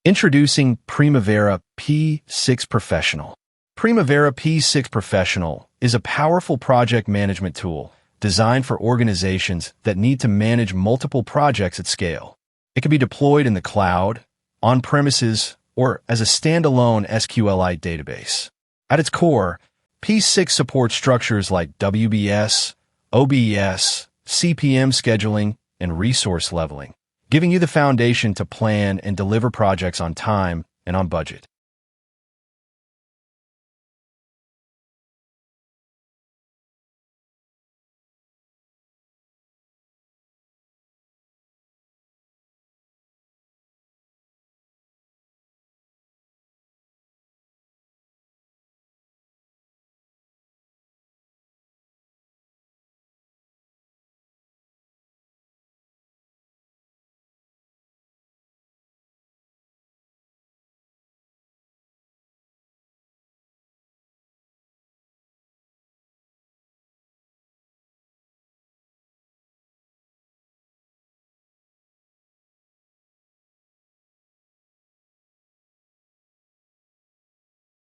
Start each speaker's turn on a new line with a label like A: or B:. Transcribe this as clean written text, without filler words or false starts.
A: Introducing Primavera P6 Professional. Primavera P6 Professional is a powerful project management tool designed for organizations that need to manage multiple projects at scale. It can be deployed in the cloud, on-premises, or as a standalone SQLite database. At its core, P6 supports structures like WBS, OBS, CPM scheduling, and resource leveling, giving you the foundation to plan and deliver projects on time and on budget.